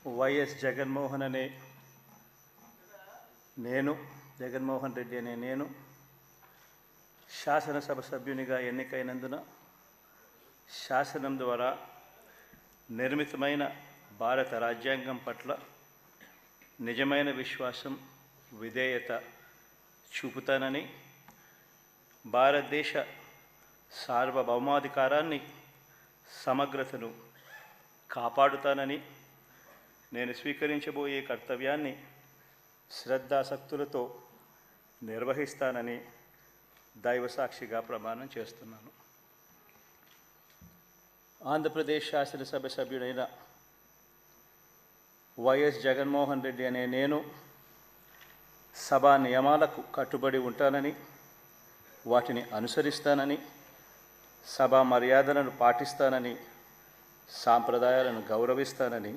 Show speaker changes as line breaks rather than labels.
YS Jaganmohan అనే నేను జగన్మోహన్ రెడ్డి అనే నేను శాసనసభ సభ్యునిగా ఎన్నికైనందున శాసనం ద్వారా నిర్మితమైన భారత రాజ్యాంగం పట్ల నిజమైన విశ్వాసం విధేయత చూపుతానని, భారతదేశ సార్వభౌమాధికారాన్ని సమగ్రతను కాపాడుతానని, నేను స్వీకరించబోయే కర్తవ్యాన్ని శ్రద్ధాసక్తులతో నిర్వహిస్తానని దైవసాక్షిగా ప్రమాణం చేస్తున్నాను. ఆంధ్రప్రదేశ్ శాసనసభ సభ్యుడైన వైఎస్ జగన్మోహన్ రెడ్డి అనే నేను సభా నియమాలకు కట్టుబడి ఉంటానని, వాటిని అనుసరిస్తానని, సభా మర్యాదలను పాటిస్తానని, సాంప్రదాయాలను గౌరవిస్తానని